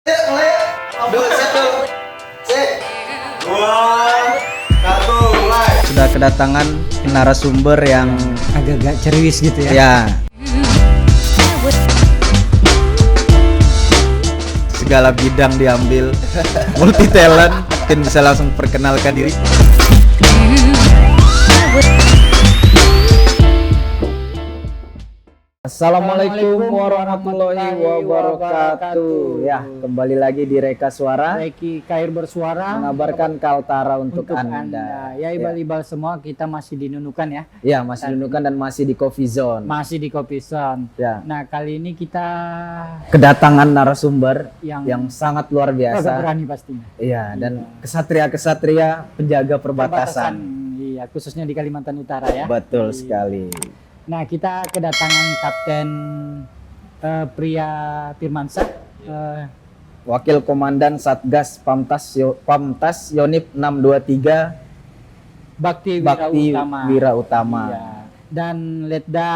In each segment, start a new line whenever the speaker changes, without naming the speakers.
Sudah kedatangan narasumber yang
agak-agak ceriwis gitu ya.
ya segala bidang diambil, multi talent. Mungkin bisa langsung perkenalkan diri. Assalamualaikum warahmatullahi wabarakatuh. Ya, kembali lagi di Reka Suara,
Reki Kair bersuara
mengabarkan Kaltara untuk Anda.
Anda. Ya, ibal-ibal semua, kita masih di Nunukan ya.
Ya, masih di Nunukan dan masih di Coffee Zone.
Masih di Kopi Zone.
Ya.
Nah, kali ini kita
Kedatangan narasumber
yang
sangat luar
agak
biasa.
berani pastinya.
Iya, dan kesatria-kesatria penjaga perbatasan.
Iya, khususnya di Kalimantan Utara ya.
Betul
Iya.
sekali.
Nah, kita kedatangan Kapten Pria Firmansyah,
Wakil Komandan Satgas Pamtas Yonif 623
Bakti
Bakti
Utama.
Wira Utama.
Iya. Dan Letda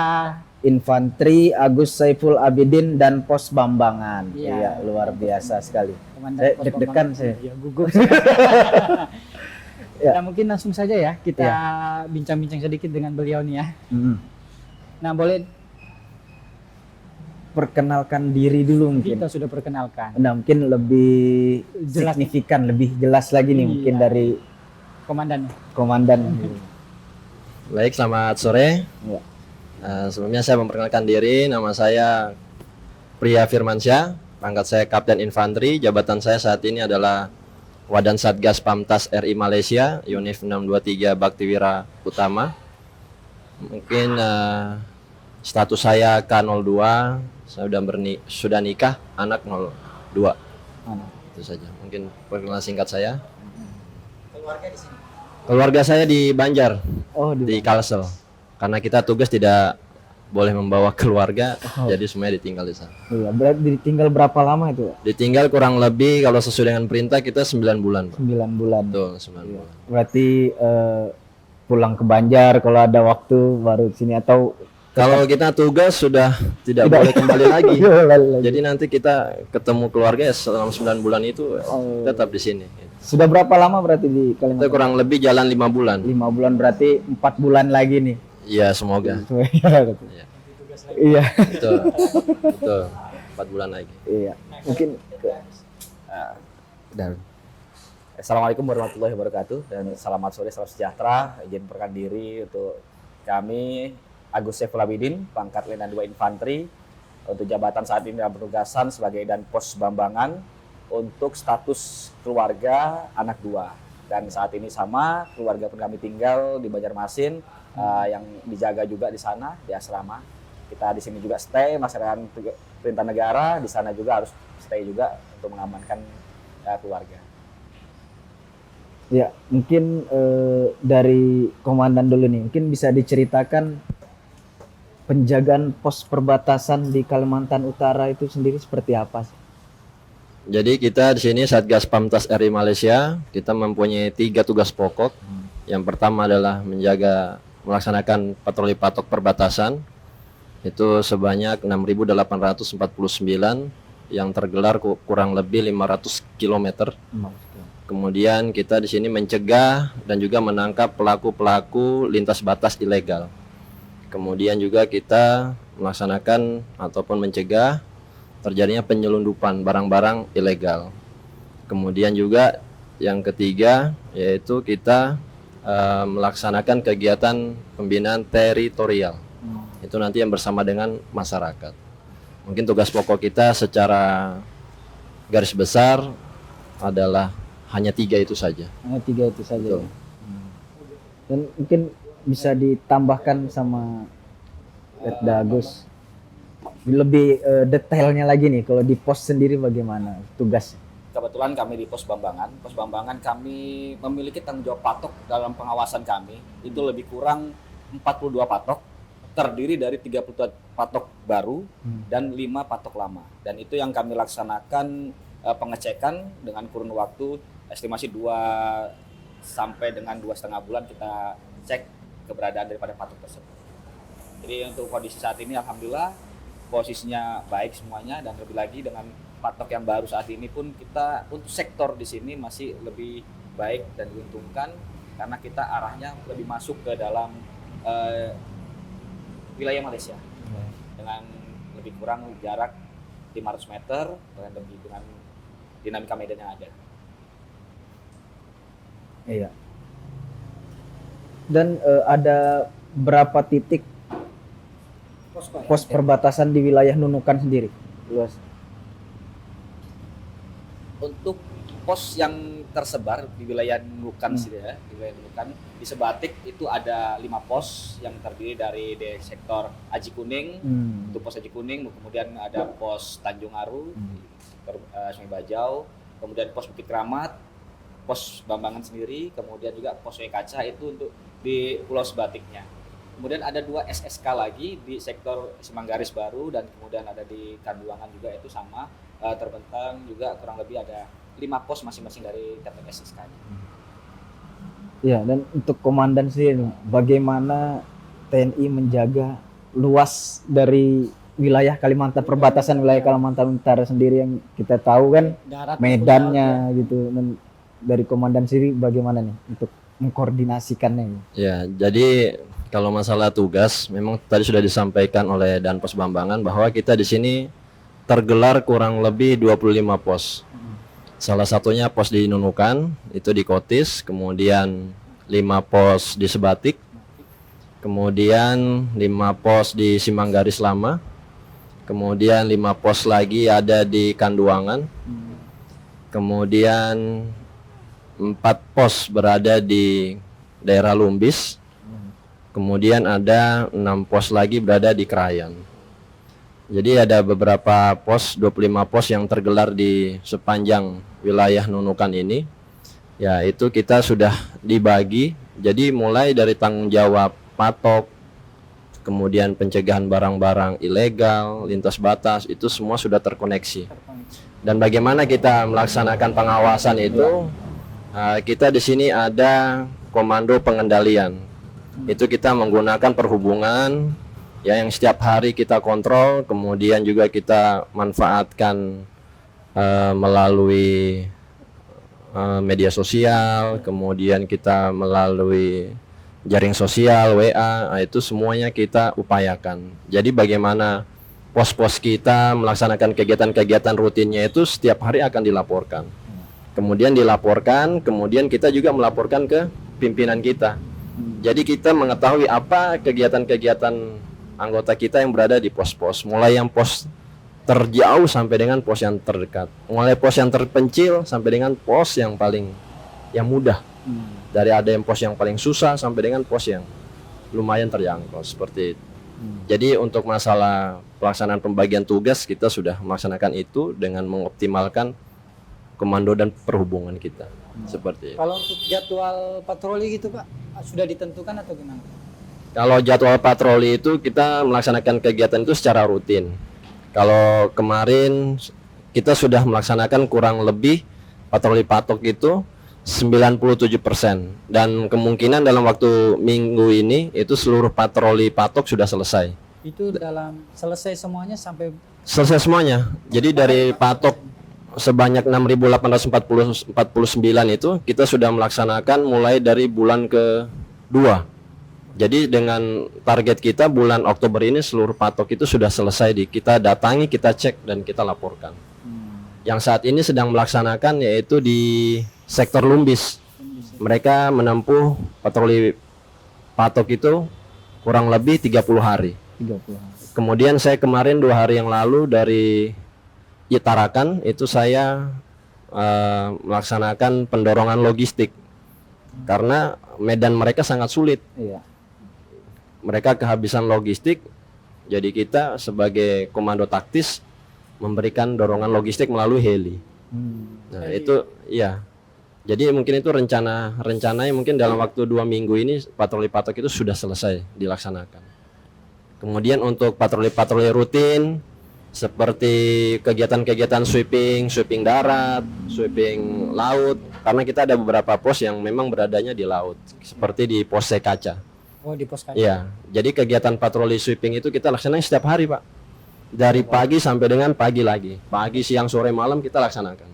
Infanteri Agus Saiful Abidin dan Pos Bambangan.
Iya.
Iya, luar biasa sekali.
Komandan
Saya
Pos
deg-degan
Bambangan.
saya.
Ya, gugup.
Ya.
Ya, mungkin langsung saja ya kita
Ya.
bincang-bincang sedikit dengan beliau nih ya. Nah, boleh
Perkenalkan diri dulu mungkin.
kita sudah perkenalkan
Nah, mungkin lebih
Jelas.
signifikan, lebih jelas lagi nih
Iya.
mungkin dari
komandan.
komandan.
Baik, selamat sore.
Ya.
Sebelumnya saya memperkenalkan diri, nama saya Pria Firmansyah, pangkat saya Kapten Infanteri, jabatan saya saat ini adalah Wadan Satgas Pamtas RI Malaysia, Yonif 623 Baktiwira Utama. Mungkin status saya K02, saya sudah nikah, anak 02. Itu saja. Mungkin perkenalan singkat saya.
Keluarga di sini.
Keluarga saya di Banjar,
Oh,
di Kalsel. Karena kita tugas tidak boleh membawa keluarga, jadi semuanya ditinggal di sana.
Iya, berarti ditinggal berapa lama itu?
Ditinggal kurang lebih kalau sesuai dengan perintah kita 9 bulan, Pak.
9 bulan.
Betul, 9 bulan.
Berarti pulang ke Banjar kalau ada waktu baru sini atau
Kalau kita tugas sudah tidak boleh kembali lagi. Jadi nanti kita ketemu keluarga ya selama 9 bulan itu tetap di sini.
Sudah berapa lama berarti di
Kita
Kalimantan?
kurang lebih jalan 5 bulan.
5 bulan berarti 4 bulan lagi nih.
Iya, semoga.
Iya. Iya.
Betul. Betul. 4 bulan lagi.
Iya. Mungkin
Dan Assalamualaikum warahmatullahi wabarakatuh dan selamat sore, salam sejahtera. Izin perkenalkan diri untuk kami Agus Saiful Abidin, pangkat Letnan 2 Infanteri. Untuk jabatan saat ini dalam penugasan sebagai dan Pos Bambangan untuk status keluarga anak 2. Dan saat ini sama keluarga pun kami tinggal di Banjarmasin yang dijaga juga di sana di asrama. Kita di sini juga stay melaksanakan perintah negara, di sana juga harus stay juga untuk mengamankan keluarga.
ya, mungkin dari komandan dulu nih. Mungkin bisa diceritakan penjagaan pos perbatasan di Kalimantan Utara itu sendiri seperti apa sih?
Jadi kita di sini Satgas Pamtas RI Malaysia, kita mempunyai 3 tugas pokok. Yang pertama adalah melaksanakan patroli patok perbatasan. Itu sebanyak 6.849 yang tergelar kurang lebih 500 km. Kemudian kita di sini mencegah dan juga menangkap pelaku-pelaku lintas batas ilegal. Kemudian juga kita melaksanakan ataupun mencegah terjadinya penyelundupan barang-barang ilegal. Kemudian juga yang ketiga yaitu kita melaksanakan kegiatan pembinaan teritorial. Itu nanti yang bersama dengan masyarakat. Mungkin tugas pokok kita secara garis besar adalah hanya 3 itu saja.
Hanya 3 itu saja.
Betul.
Ya? Dan mungkin bisa ditambahkan sama Letda Agus lebih detailnya lagi nih, kalau di pos sendiri bagaimana tugasnya?
Kebetulan kami di Pos Bambangan. Pos Bambangan kami memiliki tanggung jawab patok dalam pengawasan kami. Itu lebih kurang 42 patok, terdiri dari 30 patok baru dan 5 patok lama. Dan itu yang kami laksanakan pengecekan dengan kurun waktu estimasi 2 sampai dengan 2,5 bulan kita cek keberadaan daripada patok tersebut. Jadi untuk kondisi saat ini alhamdulillah posisinya baik semuanya, dan lebih lagi dengan patok yang baru saat ini pun kita untuk sektor di sini masih lebih baik dan diuntungkan karena kita arahnya lebih masuk ke dalam wilayah Malaysia dengan lebih kurang jarak 500 meter dengan dinamika medan yang ada.
Iya. Dan ada berapa titik pos perbatasan di wilayah Nunukan sendiri? Luas.
Untuk pos yang tersebar di wilayah Nunukan sini ya, di wilayah Nunukan di Sebatik itu ada 5 pos yang terdiri dari sektor Aji Kuning, untuk pos Aji Kuning, kemudian ada pos Tanjung Aru, sektor Sungai Bajau, kemudian pos Bukit Keramat, pos Bambangan sendiri, kemudian juga pos Sungai Kaca itu untuk di Pulau Sebatiknya. Kemudian ada 2 SSK lagi di sektor Semanggaris Baru, dan kemudian ada di Kanduangan juga itu sama, terbentang juga kurang lebih ada 5 pos masing-masing dari tiap SSK-nya.
Ya, dan untuk komandan sendiri, bagaimana TNI menjaga luas dari wilayah Kalimantan, perbatasan wilayah Kalimantan Utara sendiri yang kita tahu kan
Darat
medannya gitu. Dan dari komandan sendiri bagaimana nih untuk mengkoordinasikannya?
Ya, jadi kalau masalah tugas memang tadi sudah disampaikan oleh Danpos Bambangan bahwa kita di sini tergelar kurang lebih 25 pos. Salah satunya pos di Nunukan, itu di Kotis, kemudian 5 pos di Sebatik, kemudian 5 pos di Simanggaris Lama, kemudian 5 pos lagi ada di Kanduangan, kemudian 4 pos berada di daerah Lumbis, kemudian ada 6 pos lagi berada di Krayan. Jadi ada beberapa pos, 25 pos yang tergelar di sepanjang wilayah Nunukan ini. Ya, itu kita sudah dibagi. Jadi mulai dari tanggung jawab patok, kemudian pencegahan barang-barang ilegal, lintas batas, itu semua sudah terkoneksi. Dan bagaimana kita melaksanakan pengawasan itu? Kita di sini ada komando pengendalian. Itu kita menggunakan perhubungan ya, yang setiap hari kita kontrol, kemudian juga kita manfaatkan melalui media sosial, kemudian kita melalui jaring sosial, WA, itu semuanya kita upayakan. Jadi bagaimana pos-pos kita melaksanakan kegiatan-kegiatan rutinnya itu setiap hari akan dilaporkan. Kemudian dilaporkan, kemudian kita juga melaporkan ke pimpinan kita. Jadi kita mengetahui apa kegiatan-kegiatan anggota kita yang berada di pos-pos, mulai yang pos terjauh sampai dengan pos yang terdekat, mulai pos yang terpencil sampai dengan pos yang paling mudah. Dari ada yang pos yang paling susah sampai dengan pos yang lumayan terjangkau seperti itu. Jadi untuk masalah pelaksanaan pembagian tugas kita sudah melaksanakan itu dengan mengoptimalkan komando dan perhubungan kita. Seperti itu.
Kalau untuk jadwal patroli gitu Pak, sudah ditentukan atau gimana?
Kalau jadwal patroli itu kita melaksanakan kegiatan itu secara rutin. Kalau kemarin kita sudah melaksanakan kurang lebih patroli patok itu 97%, dan kemungkinan dalam waktu minggu ini itu seluruh patroli patok sudah selesai.
Itu dalam selesai semuanya sampai
Selesai semuanya. Jadi dari patok sebanyak 6.849 itu kita sudah melaksanakan mulai dari bulan ke-2. Jadi dengan target kita bulan Oktober ini seluruh patok itu sudah selesai kita datangi, kita cek dan kita laporkan. Yang saat ini sedang melaksanakan yaitu di sektor Lumbis. Mereka menempuh patroli patok itu kurang lebih 30 hari.
30 hari.
Kemudian saya kemarin 2 hari yang lalu dari Tarakan itu saya melaksanakan pendorongan logistik karena medan mereka sangat sulit.
Iya.
Mereka kehabisan logistik, jadi kita sebagai komando taktis memberikan dorongan logistik melalui heli. Nah itu ya, jadi mungkin itu rencananya mungkin dalam waktu 2 minggu ini patroli patok itu sudah selesai dilaksanakan. Kemudian untuk patroli-patroli rutin seperti kegiatan-kegiatan sweeping darat, sweeping laut, karena kita ada beberapa pos yang memang beradanya di laut, seperti di pos Kaca.
di pos kaca.
Iya, jadi kegiatan patroli sweeping itu kita laksanakan setiap hari, Pak. Dari pagi sampai dengan pagi lagi. Pagi, siang, sore, malam kita laksanakan.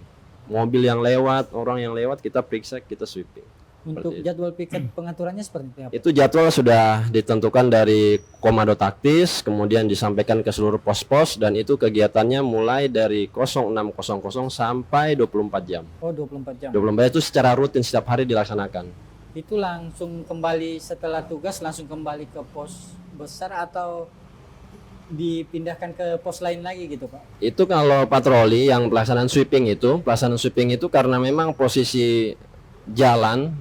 Mobil yang lewat, orang yang lewat kita periksa, kita sweeping.
Untuk
Seperti itu.
jadwal piket pengaturannya seperti apa?
Itu jadwal sudah ditentukan dari komando taktis, kemudian disampaikan ke seluruh pos-pos, dan itu kegiatannya mulai dari 06.00 sampai 24 jam.
Oh, 24 jam.
24 itu secara rutin setiap hari dilaksanakan.
Itu langsung kembali setelah tugas langsung kembali ke pos besar atau dipindahkan ke pos lain lagi gitu, Pak?
Itu kalau patroli yang pelaksanaan sweeping itu karena memang posisi jalan,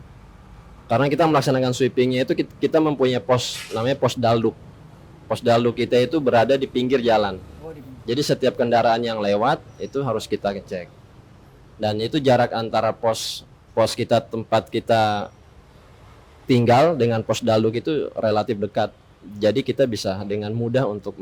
karena kita melaksanakan sweepingnya itu kita mempunyai pos namanya pos dalduk. Pos dalduk kita itu berada di pinggir jalan.
Oh,
Jadi setiap kendaraan yang lewat itu harus kita cek. Dan itu jarak antara pos kita, tempat kita tinggal dengan pos dalduk itu relatif dekat. Jadi kita bisa dengan mudah untuk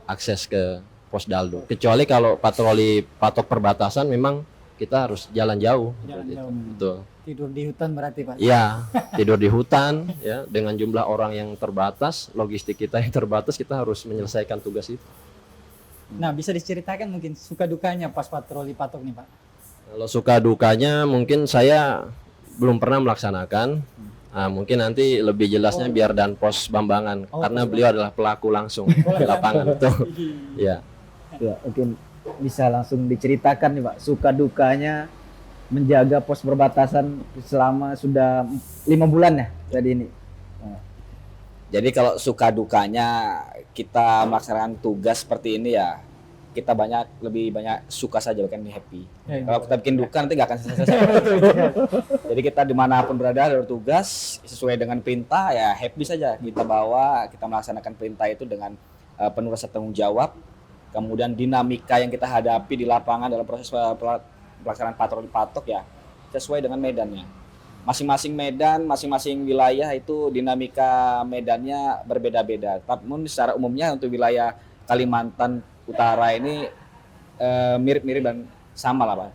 akses ke pos dalduk. Kecuali kalau patroli patok perbatasan memang kita harus jalan jauh.
Jalan
Seperti itu.
jauh.
Betul.
Tidur di hutan berarti, Pak?
Iya, tidur di hutan ya, dengan jumlah orang yang terbatas, logistik kita yang terbatas, kita harus menyelesaikan tugas itu.
Nah, bisa diceritakan mungkin suka dukanya pas patroli patok nih, Pak?
Kalau suka dukanya mungkin saya belum pernah melaksanakan. Nah, mungkin nanti lebih jelasnya biar Danpos Bambangan, karena beliau adalah pelaku langsung di lapangan itu. Ya.
Ya, mungkin bisa langsung diceritakan nih Pak, suka dukanya menjaga pos perbatasan selama sudah 5 bulan ya tadi ini.
Jadi kalau suka dukanya kita melaksanakan tugas seperti ini ya, kita lebih banyak suka saja, bukan happy.
Ya,
Kalau kita bikin duka nanti nggak akan selesai. Jadi kita dimanapun berada dari tugas sesuai dengan perintah ya happy saja. Kita bawa, kita melaksanakan perintah itu dengan penuh rasa tanggung jawab. Kemudian dinamika yang kita hadapi di lapangan dalam proses pelaksanaan patroli patok ya sesuai dengan medannya. Masing-masing medan, masing-masing wilayah itu dinamika medannya berbeda-beda. Namun secara umumnya untuk wilayah Kalimantan Utara ini mirip-mirip dan sama lah Pak.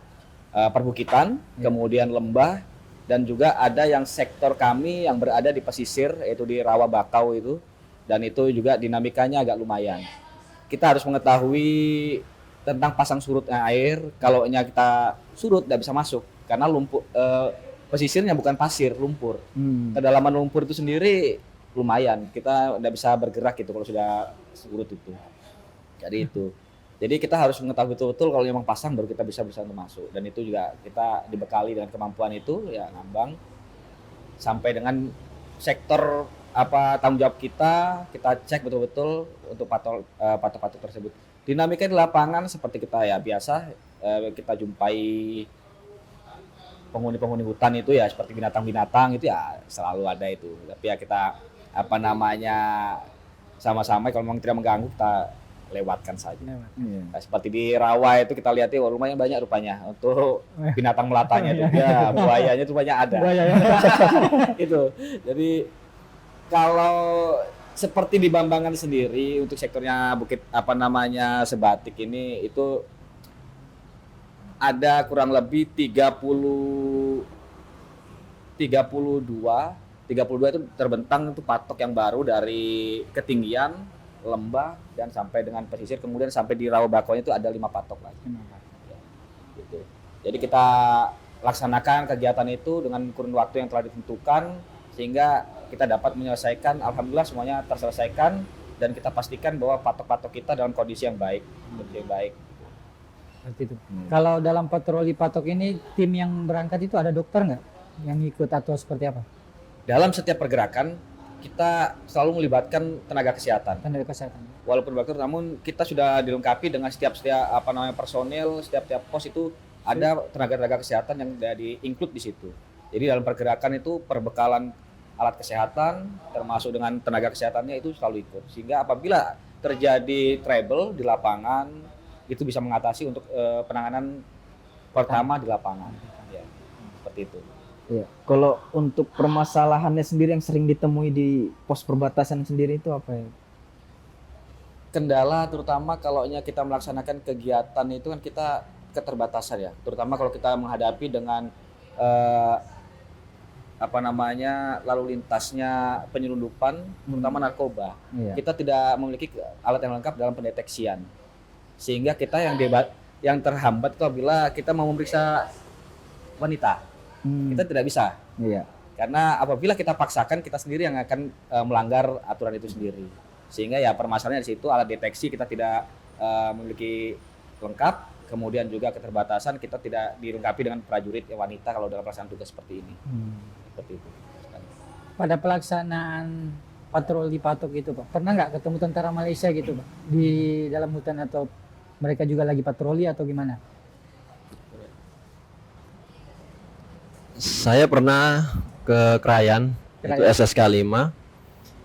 Perbukitan, kemudian lembah, dan juga ada yang sektor kami yang berada di pesisir yaitu di Rawa Bakau itu, dan itu juga dinamikanya agak lumayan. Kita harus mengetahui tentang pasang surut air. Kalau kita surut tidak bisa masuk karena lumpur, pesisirnya bukan pasir, lumpur. Kedalaman lumpur itu sendiri lumayan, kita tidak bisa bergerak gitu kalau sudah surut itu. Jadi itu. Jadi kita harus mengetahui betul-betul kalau memang pasang baru kita bisa untuk masuk, dan itu juga kita dibekali dengan kemampuan itu ya ngambang sampai dengan sektor apa tanggung jawab kita cek betul-betul untuk patok-patok tersebut. Dinamika di lapangan seperti kita ya biasa kita jumpai penghuni-penghuni hutan itu ya seperti binatang-binatang itu ya selalu ada itu. Tapi ya kita sama-sama kalau memang tidak mengganggu kita lewatkan saja. Nah, seperti di rawa itu kita lihat lumayan banyak rupanya untuk binatang melatanya itu. Ya, buayanya itu banyak ada. Itu. Jadi kalau seperti di Bambangan sendiri untuk sektornya Bukit Sebatik ini itu ada kurang lebih 32 itu terbentang itu patok yang baru dari ketinggian lembah dan sampai dengan pesisir, kemudian sampai di Rawa Bakaunya itu ada 5 patok lagi. Ya, gitu. Jadi kita laksanakan kegiatan itu dengan kurun waktu yang telah ditentukan sehingga kita dapat menyelesaikan, alhamdulillah semuanya terselesaikan dan kita pastikan bahwa patok-patok kita dalam kondisi yang baik,
Seperti itu. Kalau dalam patroli patok ini tim yang berangkat itu ada dokter nggak yang ikut atau seperti apa?
Dalam setiap pergerakan kita selalu melibatkan tenaga kesehatan.
Tenaga kesehatan.
Walaupun dokter, namun kita sudah dilengkapi dengan setiap personil, setiap pos itu ada tenaga kesehatan yang sudah di-include di situ. Jadi dalam pergerakan itu perbekalan alat kesehatan termasuk dengan tenaga kesehatannya itu selalu ikut. Sehingga apabila terjadi trouble di lapangan itu bisa mengatasi untuk penanganan pertama di lapangan. Ya, seperti itu.
Iya. Kalau untuk permasalahannya sendiri yang sering ditemui di pos perbatasan sendiri itu apa ya?
Kendala terutama kalau kita melaksanakan kegiatan itu kan kita keterbatasan ya. Terutama kalau kita menghadapi dengan lalu lintasnya penyelundupan, terutama narkoba.
Iya.
Kita tidak memiliki alat yang lengkap dalam pendeteksian. sehingga kita yang terhambat itu apabila kita mau memeriksa wanita, kita tidak bisa.
Iya.
Karena apabila kita paksakan, kita sendiri yang akan melanggar aturan itu sendiri. Sehingga ya permasalahannya di situ, alat deteksi kita tidak memiliki lengkap, kemudian juga keterbatasan kita tidak dilengkapi dengan prajurit wanita kalau dalam pelaksanaan tugas seperti ini. Seperti itu.
Pada pelaksanaan patroli patok gitu Pak, pernah nggak ketemu tentara Malaysia gitu Pak di dalam hutan, atau mereka juga lagi patroli atau gimana?
Saya pernah ke Krayan, itu SSK 5.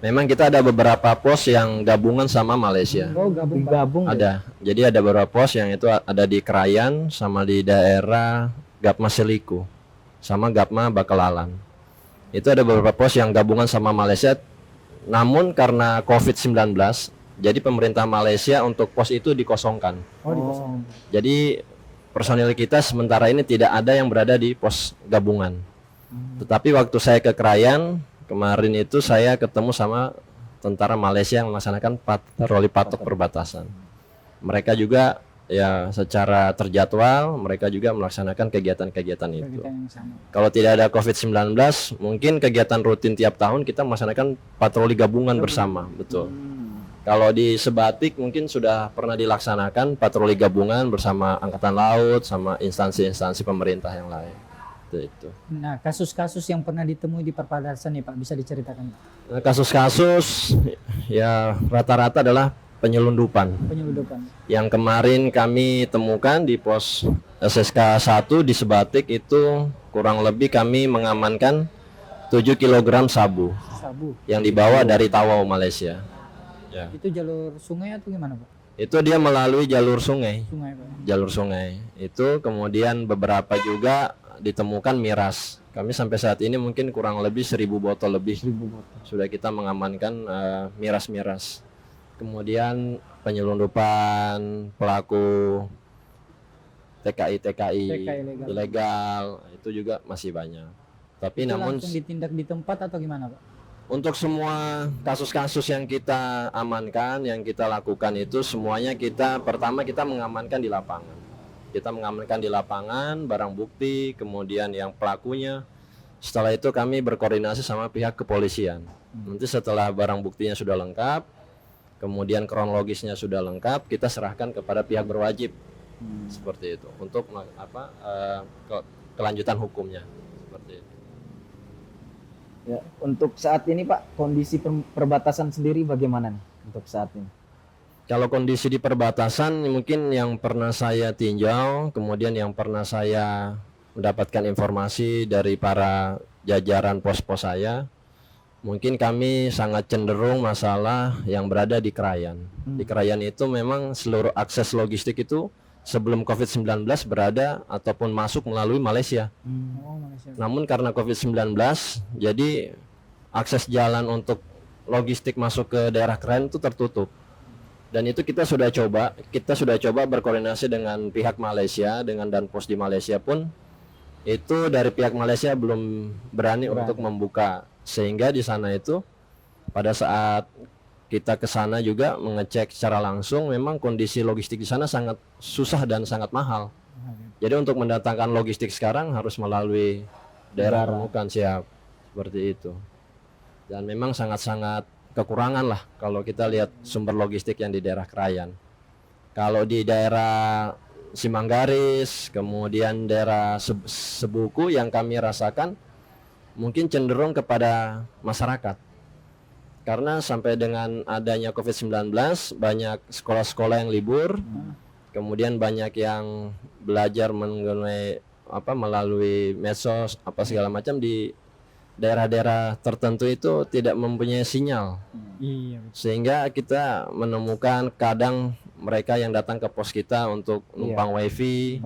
Memang kita ada beberapa pos yang gabungan sama Malaysia.
Oh, gabung Pak.
Gabung.
Ada. Jadi ada beberapa pos yang itu ada di Krayan sama di daerah Gapma Seliku sama Gapma Bakalalan. Itu ada beberapa pos yang gabungan sama Malaysia. Namun karena COVID-19, jadi pemerintah Malaysia untuk pos itu dikosongkan.
Oh.
Jadi personil kita sementara ini tidak ada yang berada di pos gabungan. Tetapi waktu saya ke Krayan kemarin itu saya ketemu sama tentara Malaysia yang melaksanakan patroli patok perbatasan. Mereka juga ya secara terjadwal, mereka juga melaksanakan kegiatan-kegiatan itu.
Kita yang sama.
Kalau tidak ada COVID-19, mungkin kegiatan rutin tiap tahun kita melaksanakan patroli gabungan bersama, betul. Kalau di Sebatik mungkin sudah pernah dilaksanakan patroli gabungan bersama Angkatan Laut sama instansi-instansi pemerintah yang lain. Itu.
Nah, kasus-kasus yang pernah ditemui di perbatasan nih Pak, bisa diceritakan Pak?
Nah, kasus-kasus ya rata-rata adalah penyelundupan.
Penyeludupan.
Yang kemarin kami temukan di pos SSK 1 di Sebatik itu kurang lebih kami mengamankan 7 kg sabu
Sabu.
yang dibawa dari Tawau, Malaysia. Ya.
Itu jalur sungai atau gimana Pak?
Itu dia melalui jalur sungai.
Sungai Pak.
Jalur sungai. Itu kemudian beberapa juga ditemukan miras. Kami sampai saat ini mungkin kurang lebih 1.000 botol lebih.
1000 botol.
Sudah kita mengamankan miras-miras. Kemudian penyelundupan pelaku TKI
ilegal.
ilegal itu juga masih banyak. Tapi
Itu
namun
langsung ditindak di tempat atau gimana Pak?
untuk semua kasus-kasus yang kita amankan, yang kita lakukan itu semuanya pertama kita mengamankan di lapangan. Kita mengamankan di lapangan barang bukti, kemudian yang pelakunya. Setelah itu kami berkoordinasi sama pihak kepolisian. Nanti setelah barang buktinya sudah lengkap, kemudian kronologisnya sudah lengkap, kita serahkan kepada pihak berwajib. Seperti itu untuk kelanjutan hukumnya. Seperti itu.
Ya, untuk saat ini Pak, kondisi perbatasan sendiri bagaimana nih untuk saat ini?
Kalau kondisi di perbatasan mungkin yang pernah saya tinjau, kemudian yang pernah saya mendapatkan informasi dari para jajaran pos-pos saya, mungkin kami sangat cenderung masalah yang berada di Krayan. Di Krayan itu memang seluruh akses logistik itu sebelum COVID-19 berada ataupun masuk melalui Malaysia.
Oh, Malaysia.
Namun karena COVID-19, jadi akses jalan untuk logistik masuk ke daerah Krayan itu tertutup. Dan itu kita sudah coba berkoordinasi dengan pihak Malaysia, dengan Danpos di Malaysia pun itu dari pihak Malaysia belum berani untuk membuka, sehingga di sana itu pada saat kita ke sana juga mengecek secara langsung, memang kondisi logistik di sana sangat susah dan sangat mahal. Jadi untuk mendatangkan logistik sekarang harus melalui daerah permukaan, siap seperti itu. Dan memang sangat-sangat kekurangan lah kalau kita lihat sumber logistik yang di daerah Krayan. Kalau di daerah Simanggaris, kemudian daerah Sebuku yang kami rasakan mungkin cenderung kepada masyarakat. Karena sampai dengan adanya COVID-19 banyak sekolah-sekolah yang libur, kemudian banyak yang belajar melalui medsos segala macam di daerah-daerah tertentu itu tidak mempunyai sinyal.
Iya.
Sehingga kita menemukan kadang mereka yang datang ke pos kita untuk numpang wifi.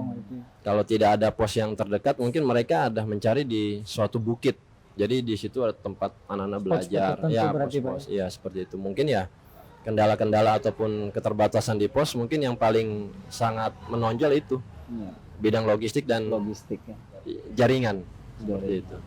Kalau tidak ada pos yang terdekat, mungkin mereka ada mencari di suatu bukit. Jadi di situ ada tempat anak-anak belajar. Ya, pos-pos. Ya, seperti itu. Mungkin ya kendala-kendala ataupun keterbatasan di pos mungkin yang paling sangat menonjol itu. Bidang logistik dan
Logistiknya.
jaringan. Seperti itu.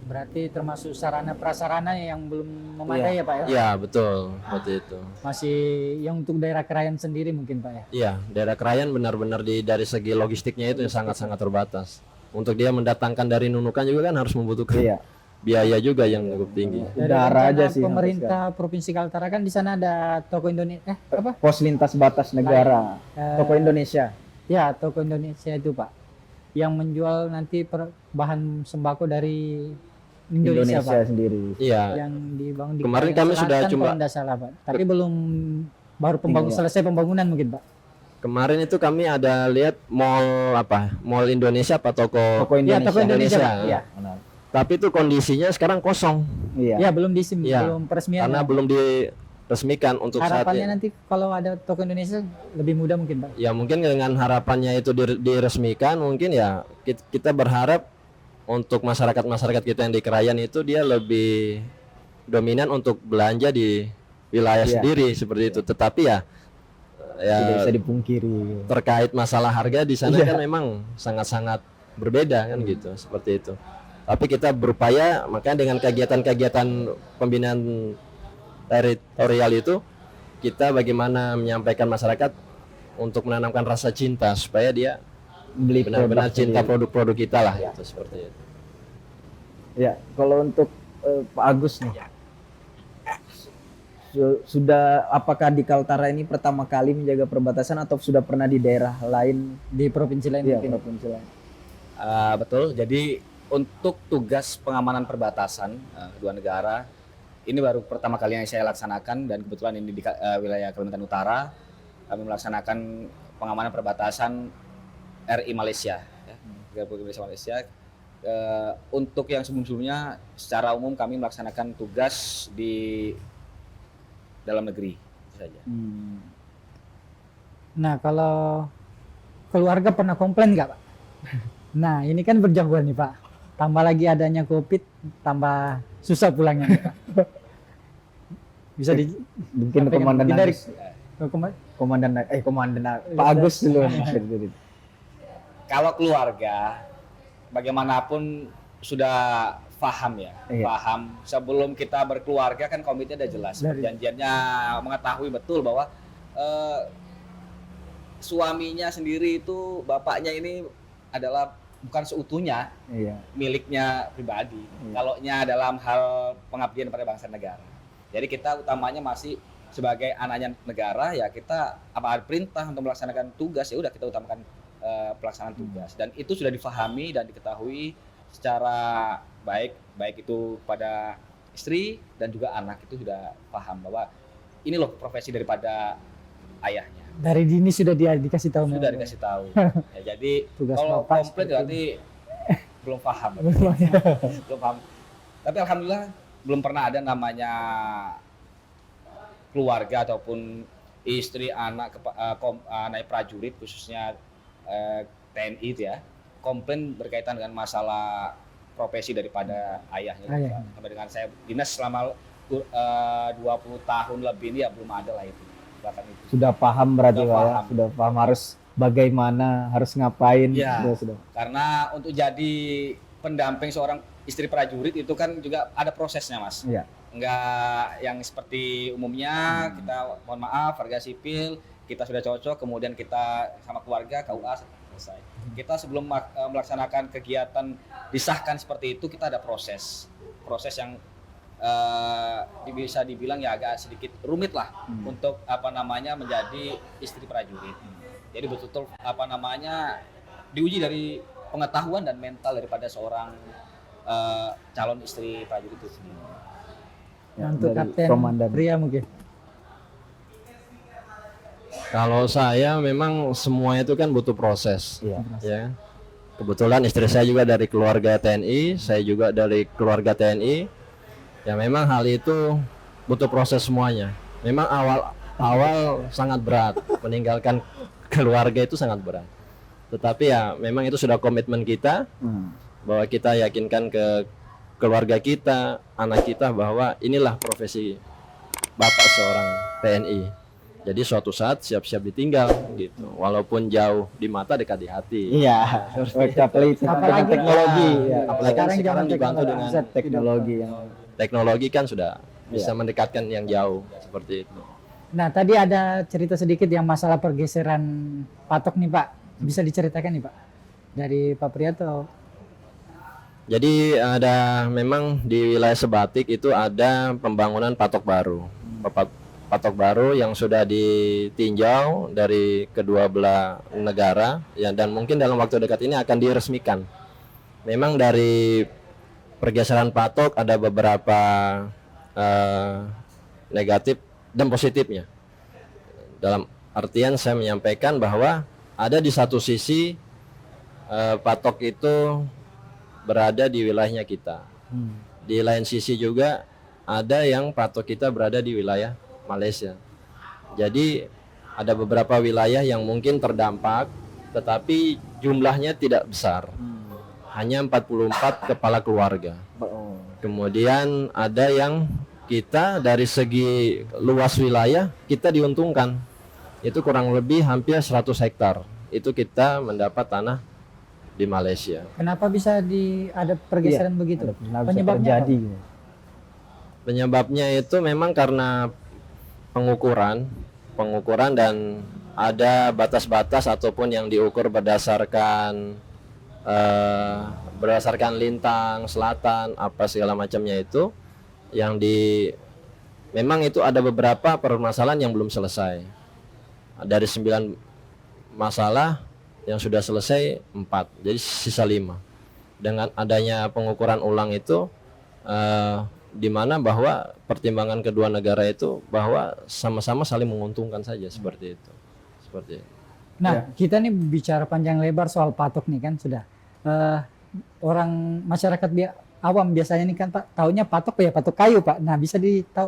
Berarti termasuk sarana prasarana yang belum memadai ya Pak ya?
Iya, betul, seperti itu.
Masih yang untuk daerah Krayan sendiri mungkin Pak ya?
Iya, daerah Krayan benar-benar dari segi logistiknya itu sangat-sangat terbatas. Untuk dia mendatangkan dari Nunukan juga kan harus membutuhkan
Iya.
biaya juga yang cukup tinggi.
Dari
Udara
rencana
aja sih.
pemerintah Provinsi Kaltara kan di sana ada toko Indonesia apa?
Pos lintas batas negara. Toko Indonesia.
Ya, toko Indonesia itu Pak. Yang menjual nanti bahan sembako dari Indonesia, Pak.
sendiri.
Iya,
Yang dibangun di
Kemarin
Krayan
kami
Selatan,
sudah
kalau
coba-
nggak salah Pak. Tapi belum baru
Iya.
selesai pembangunan mungkin Pak.
kemarin itu kami ada lihat mall Indonesia apa toko.
Toko
Iya,
Indonesia.
toko Indonesia, Pak.
Iya, benar.
Tapi itu kondisinya sekarang kosong
Iya.
Ya, belum disim,
Iya.
belum peresmian.
karena belum diresmikan untuk saat
Harapannya
ini.
nanti kalau ada toko Indonesia lebih mudah mungkin Pak.
Ya mungkin dengan harapannya itu diresmikan, mungkin ya kita berharap untuk masyarakat kita yang di Krayan itu dia lebih dominan untuk belanja di wilayah
Iya.
sendiri seperti itu. Tetapi ya
Tidak bisa dipungkiri.
terkait masalah harga di sana
Iya.
kan memang sangat-sangat berbeda kan gitu, seperti itu. Tapi kita berupaya makanya dengan kegiatan-kegiatan pembinaan teritorial itu kita bagaimana menyampaikan masyarakat untuk menanamkan rasa cinta supaya dia
Beli
benar-benar
produk
cinta
sendiri.
produk-produk kita lah itu seperti itu.
Ya, kalau untuk Pak Agus nih. Sudah apakah di Kaltara ini pertama kali menjaga perbatasan atau sudah pernah di daerah lain?
Di provinsi lain
Iya,
mungkin.
provinsi lain.
Betul. Jadi untuk tugas pengamanan perbatasan kedua negara ini baru pertama kali yang saya laksanakan, dan kebetulan ini di wilayah Kalimantan Utara. Kami melaksanakan pengamanan perbatasan RI Malaysia, ya, Republik Indonesia Malaysia. Untuk yang sebelum-sebelumnya secara umum kami melaksanakan tugas di dalam negeri itu saja.
Nah, kalau keluarga pernah komplain nggak Pak? Nah, ini kan berjauhan nih Pak. Tambah lagi adanya COVID, tambah susah pulangnya nih, Pak. Bisa di
Mungkin
sampaikan
Komandan
mungkin dari
Agus. Komandan Pak Agus dulu.
Kalau keluarga, bagaimanapun sudah paham ya,
Iya.
paham. Sebelum kita berkeluarga kan komitnya udah jelas.
Dari-
Perjanjiannya mengetahui betul bahwa suaminya sendiri itu, bapaknya ini adalah bukan seutuhnya
Iya.
miliknya pribadi.
Iya.
Kalaunya dalam hal pengabdian pada bangsa negara. Jadi kita utamanya masih sebagai anaknya negara, ya kita apa perintah untuk melaksanakan tugas, ya udah kita utamakan pelaksanaan tugas, dan itu sudah difahami dan diketahui secara baik itu pada istri dan juga anak itu sudah paham bahwa ini loh profesi daripada ayahnya.
dari dini sudah dikasih tahu.
Sudah dikasih tahu. Ya, jadi
Tugas
kalau
bapak
komplain
seperti
berarti belum paham. Belum paham. Tapi alhamdulillah belum pernah ada namanya keluarga ataupun istri, anak anak prajurit khususnya TNI itu ya, komplain berkaitan dengan masalah profesi daripada ayahnya.
Ayah.
Sampai dengan saya dinas selama 20 tahun lebih ini ya belum ada lah itu. Bahkan itu.
Sudah paham berarti
Sudah
Pak ya.
paham.
Sudah paham harus bagaimana, harus ngapain.
Iya.
Sudah.
Karena untuk jadi pendamping seorang istri prajurit itu kan juga ada prosesnya, Mas.
Iya.
Enggak yang seperti umumnya kita mohon maaf warga sipil, kita sudah cocok, kemudian kita sama keluarga KUA selesai. Kita sebelum melaksanakan kegiatan disahkan seperti itu, kita ada proses yang bisa dibilang ya agak sedikit rumit lah untuk menjadi istri prajurit. Jadi betul-betul diuji dari pengetahuan dan mental daripada seorang calon istri prajurit itu sendiri.
Ya,
Untuk
dari
Kapten
Komandan.
Pria mungkin.
Kalau saya memang semua itu kan butuh proses.
Iya.
Ya. Kebetulan istri saya juga dari keluarga TNI, saya juga dari keluarga TNI. Ya memang hal itu butuh proses semuanya. Memang awal sangat berat, meninggalkan keluarga itu sangat berat. Tetapi ya memang itu sudah komitmen kita bahwa kita yakinkan ke keluarga kita, anak kita bahwa inilah profesi bapak seorang TNI. Jadi suatu saat siap-siap ditinggal gitu. Walaupun jauh di mata, dekat di hati.
Iya, apalagi dengan
Apalagi
teknologi, ya.
Apalagi
Sekarang
sekarang
zaman
dibantu
teknologi.
dengan
teknologi yang
teknologi kan sudah bisa mendekatkan yang jauh seperti itu.
Nah, tadi ada cerita sedikit yang masalah pergeseran patok nih Pak. Bisa diceritakan nih Pak dari Pak Priyato.
Jadi memang di wilayah Sebatik itu ada pembangunan patok baru. Patok baru yang sudah ditinjau dari kedua belah negara ya, dan mungkin dalam waktu dekat ini akan diresmikan. Memang dari pergeseran patok ada beberapa negatif dan positifnya. Dalam artian saya menyampaikan bahwa ada di satu sisi patok itu berada di wilayahnya kita. Di lain sisi juga ada yang patok kita berada di wilayah Malaysia. Jadi ada beberapa wilayah yang mungkin terdampak, tetapi jumlahnya tidak besar. Hanya 44 kepala keluarga. Kemudian ada yang kita dari segi luas wilayah kita diuntungkan. Itu kurang lebih hampir 100 hektar. Itu kita mendapat tanah di Malaysia.
Kenapa bisa ada pergeseran begitu?
penyebabnya
Penyebabnya
terjadi.
Penyebabnya itu memang karena pengukuran dan ada batas-batas ataupun yang diukur berdasarkan lintang, selatan, apa segala macamnya itu yang memang itu ada beberapa permasalahan yang belum selesai. Dari 9 masalah yang sudah selesai 4, jadi sisa 5. Dengan adanya pengukuran ulang itu di mana bahwa pertimbangan kedua negara itu bahwa sama-sama saling menguntungkan saja seperti itu. Seperti itu.
Nah, kita nih bicara panjang lebar soal patok nih kan sudah. Orang masyarakat awam biasanya nih kan Pak, taunya patok ya patok kayu Pak. Nah, bisa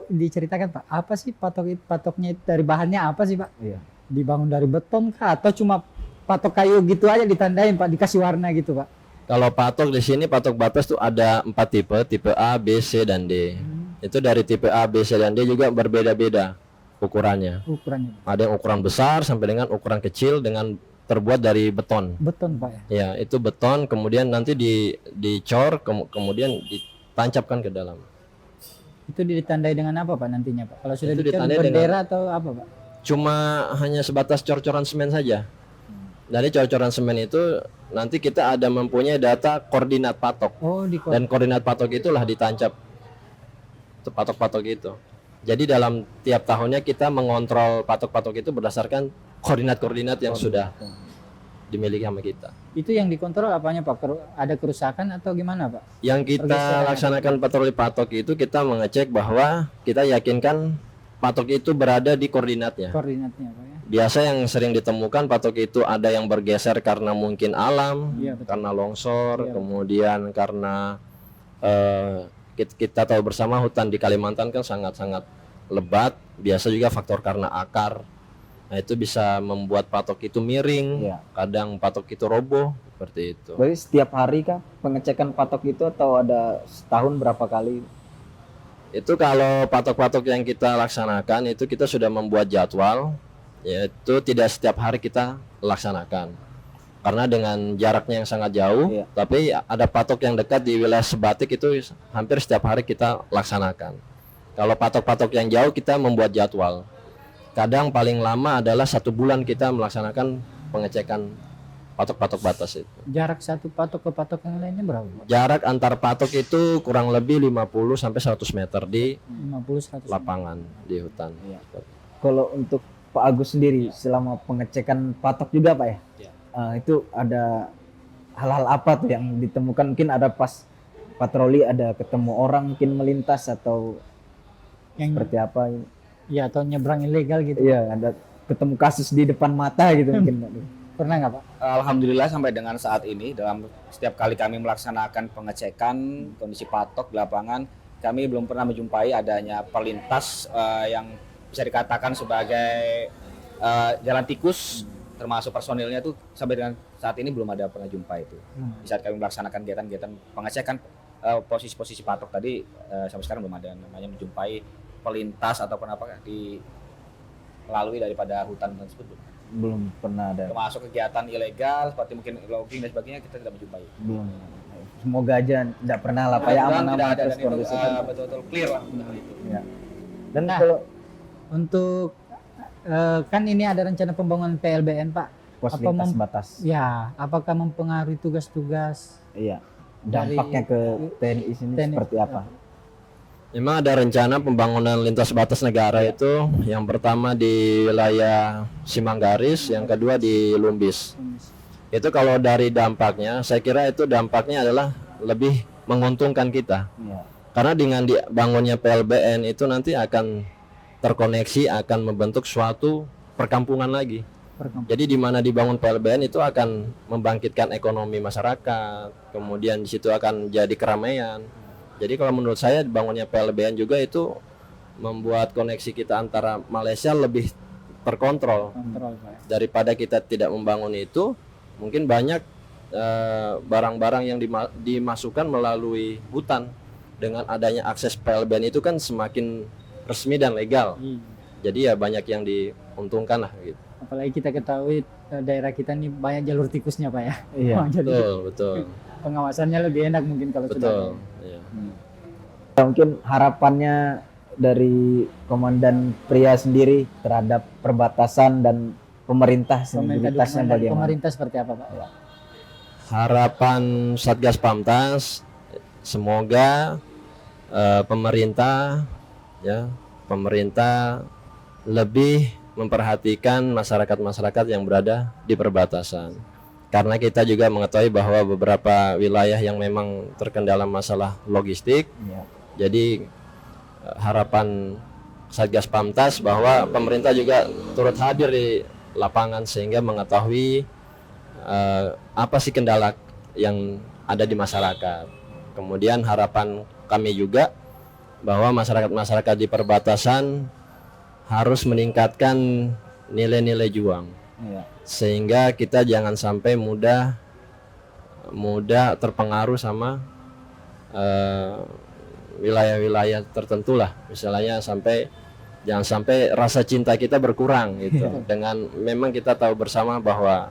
diceritakan Pak, apa sih patoknya itu dari bahannya apa sih Pak?
Iya.
Dibangun dari beton kah atau cuma patok kayu gitu aja ditandain Pak, dikasih warna gitu Pak?
Kalau patok di sini patok batas tuh ada 4 tipe A, B, C dan D. Itu dari tipe A, B, C dan D juga berbeda-beda ukurannya.
Ukurannya.
Ada yang ukuran besar sampai dengan ukuran kecil dengan terbuat dari beton.
Beton Pak ya.
Ya, itu beton kemudian nanti dicor kemudian ditancapkan ke dalam.
Itu ditandai dengan apa Pak nantinya Pak? Kalau sudah
Itu
dicor
ditandai
bendera atau apa Pak?
Cuma hanya sebatas cor-coran semen saja. Dari cor-coran semen itu nanti kita ada mempunyai data koordinat patok.
Oh,
Dan koordinat patok itulah ditancap itu patok-patok itu. Jadi dalam tiap tahunnya kita mengontrol patok-patok itu berdasarkan koordinat-koordinat yang sudah dimiliki sama kita.
Itu yang dikontrol apanya Pak? Ada kerusakan atau gimana Pak?
Yang kita
Pergeseran.
laksanakan patroli patok itu kita mengecek bahwa kita yakinkan patok itu berada di koordinatnya.
Koordinatnya Pak ya.
Biasa yang sering ditemukan patok itu ada yang bergeser karena mungkin alam,
Iya, betul.
karena longsor,
Iya.
kemudian karena kita tahu bersama hutan di Kalimantan kan sangat-sangat lebat. Biasa juga faktor karena akar. Nah, itu bisa membuat patok itu miring,
Iya.
kadang patok itu roboh, seperti itu.
Berarti setiap hari kah pengecekan patok itu atau ada setahun berapa kali?
Itu kalau patok-patok yang kita laksanakan itu kita sudah membuat jadwal, yaitu tidak setiap hari kita laksanakan karena dengan jaraknya yang sangat jauh.
Iya.
Tapi ada patok yang dekat di wilayah Sebatik itu hampir setiap hari kita laksanakan. Kalau patok-patok yang jauh kita membuat jadwal, kadang paling lama adalah 1 bulan kita melaksanakan pengecekan patok-patok batas itu.
Jarak satu patok ke patok yang lainnya berapa Pak?
Jarak antar patok itu kurang lebih 50 sampai 100 meter di
50-100.
lapangan di hutan.
Iya. Kalau untuk Pak Agus sendiri selama pengecekan patok juga Pak ya?
Iya.
Itu ada hal-hal apa tuh yang ditemukan? Mungkin ada pas patroli ada ketemu orang mungkin melintas atau
Yang
seperti apa?
ya atau nyebrang ilegal gitu.
Iya, ada ketemu kasus di depan mata gitu mungkin.
Pernah nggak Pak?
Alhamdulillah sampai dengan saat ini dalam setiap kali kami melaksanakan pengecekan kondisi patok di lapangan, kami belum pernah menjumpai adanya pelintas yang bisa dikatakan sebagai jalan tikus, termasuk personilnya tuh sampai dengan saat ini belum ada pernah jumpa itu. Di saat kami melaksanakan kegiatan pengecekan posisi-posisi patok tadi, sampai sekarang belum ada namanya menjumpai pelintas ataupun apa di melalui daripada hutan tersebut belum.
Belum pernah ada.
Termasuk kegiatan ilegal seperti mungkin logging dan sebagainya kita tidak menjumpai.
Belum. Semoga aja tidak pernah lah Pak ya,
Mudah-mudahan
aman-aman
tidak ada
terus
dan itu
kondusif.
betul-betul clear lah hal itu.
Ya. Dan
Nah.
kalau
Untuk kan ini ada rencana pembangunan PLBN Pak.
pos
apa
lintas
mem-
batas,
Ya, apakah mempengaruhi tugas-tugas
iya.
dari
Dampaknya ke TNI sini
TNI.
seperti apa?
Memang ada rencana pembangunan lintas batas negara itu, yang pertama di wilayah Simanggaris, yang kedua di Lumbis. Itu kalau dari dampaknya, saya kira itu dampaknya adalah lebih menguntungkan kita.
Iya.
Karena dengan dibangunnya PLBN itu nanti akan terkoneksi, akan membentuk suatu perkampungan lagi. Jadi di mana dibangun PLBN itu akan membangkitkan ekonomi masyarakat, kemudian di situ akan jadi keramaian. Jadi kalau menurut saya dibangunnya PLBN juga itu membuat koneksi kita antara Malaysia lebih terkontrol.
kontrol Pak.
Daripada kita tidak membangun itu, mungkin banyak barang-barang yang dimasukkan melalui hutan. Dengan adanya akses PLBN itu kan semakin resmi dan legal. Jadi ya banyak yang diuntungkan lah gitu.
Apalagi kita ketahui daerah kita ini banyak jalur tikusnya Pak ya.
Iya.
Jadi
Betul.
pengawasannya lebih enak mungkin kalau sudah.
Betul. Iya.
Mungkin harapannya dari Komandan Pria sendiri terhadap perbatasan dan pemerintah
Pemerintah
sendiritasnya
dukungan dari
bagaimana?
pemerintah seperti apa Pak?
Harapan Satgas Pamtas semoga pemerintah lebih memperhatikan masyarakat-masyarakat yang berada di perbatasan. Karena kita juga mengetahui bahwa beberapa wilayah yang memang terkendala masalah logistik.
Iya.
Jadi harapan Satgas Pamtas bahwa pemerintah juga turut hadir di lapangan sehingga mengetahui apa sih kendala yang ada di masyarakat. Kemudian harapan kami juga bahwa masyarakat-masyarakat di perbatasan harus meningkatkan nilai-nilai juang.
Iya.
Sehingga kita jangan sampai mudah terpengaruh sama wilayah-wilayah tertentu lah, misalnya jangan sampai rasa cinta kita berkurang gitu. Dengan memang kita tahu bersama bahwa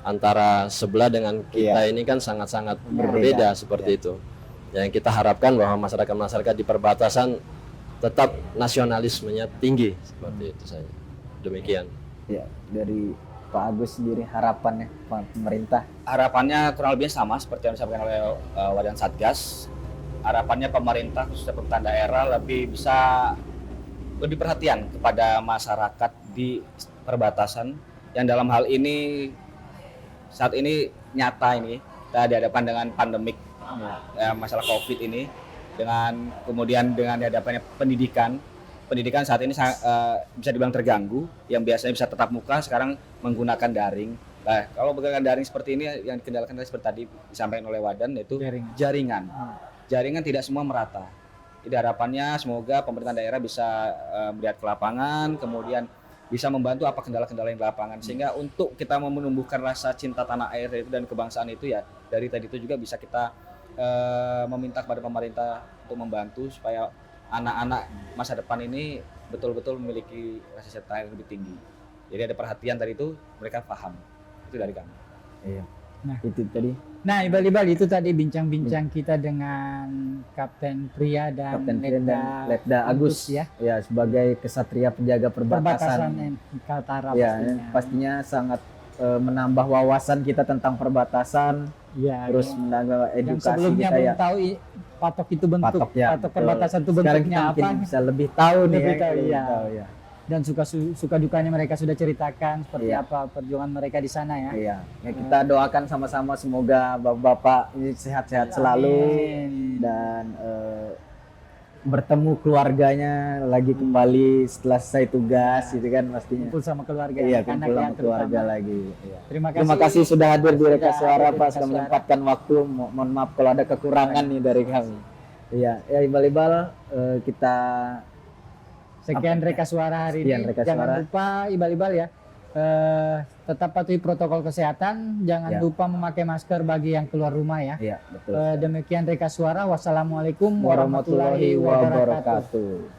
antara sebelah dengan kita ini kan sangat-sangat berbeda seperti itu. Yang kita harapkan bahwa masyarakat-masyarakat di perbatasan tetap nasionalismenya tinggi seperti itu saja. Demikian.
Ya, dari Pak Agus sendiri harapannya Pak pemerintah.
Harapannya kurang lebih sama seperti yang disampaikan oleh Wadan Satgas. Harapannya pemerintah khususnya pemerintah daerah lebih perhatian kepada masyarakat di perbatasan yang dalam hal ini saat ini nyata ini kita dihadapkan dengan pandemik masalah COVID ini, dengan kemudian dengan dihadapannya pendidikan saat ini bisa dibilang terganggu, yang biasanya bisa tetap muka sekarang menggunakan daring. Nah, kalau menggunakan daring seperti ini yang dikendalikan seperti tadi disampaikan oleh Wadan yaitu jaringan. Jaringan tidak semua merata. Jadi harapannya semoga pemerintah daerah bisa melihat ke lapangan, kemudian bisa membantu apa kendala-kendala yang di lapangan, sehingga untuk kita menumbuhkan rasa cinta tanah air itu dan kebangsaan itu ya dari tadi itu juga bisa kita meminta kepada pemerintah untuk membantu supaya anak-anak masa depan ini betul-betul memiliki rasa cinta air lebih tinggi. Jadi ada perhatian tadi itu, mereka paham. Itu dari kami.
Iya.
Nah,
itu tadi
Nah, Ibal itu tadi bincang-bincang kita dengan Kapten Pria dan
Kapten Pria dan Letda Agus
ya.
Ya, sebagai kesatria penjaga perbatasan.
Kaltara
Ya, pastinya sangat menambah wawasan kita tentang perbatasan,
ya,
terus menambah
yang
edukasi
sebelumnya
kita
belum
ya.
tahu patok itu bentuk
Patok, ya,
patok
betul.
perbatasan itu
Sekarang
bentuknya
kita
apa,
mungkin bisa lebih tahu nih
Lebih
ya,
tahu,
lebih
iya.
tahu, ya.
dan suka dukanya mereka sudah ceritakan seperti
Iya.
apa perjuangan mereka di sana ya.
Iya, ya kita doakan sama-sama semoga bapak-bapak ini sehat-sehat selalu
Amin.
dan bertemu keluarganya lagi kembali setelah selesai tugas gitu kan pastinya.
Kumpul sama keluarga,
Iya,
anak-anak
kumpul
ya,
sama keluarga
terutama.
lagi. Iya.
Terima
kasih sudah hadir di Reka
Sudah
Suara
hadir di
Pak,
Reka
sudah
Suara.
menyempatkan waktu. Mohon maaf kalau ada kekurangan nih dari kami. Iya, ya Ibal kita
Sekian Reka Suara hari
Sekian
ini.
Reka
Jangan
Suara.
lupa Ibal ya. Tetap patuhi protokol kesehatan. Jangan
Ya.
lupa memakai masker bagi yang keluar rumah ya.
Iya, betul.
Demikian Reka Suara. Wassalamualaikum
Warahmatullahi
warahmatullahi wabarakatuh.
wabarakatuh.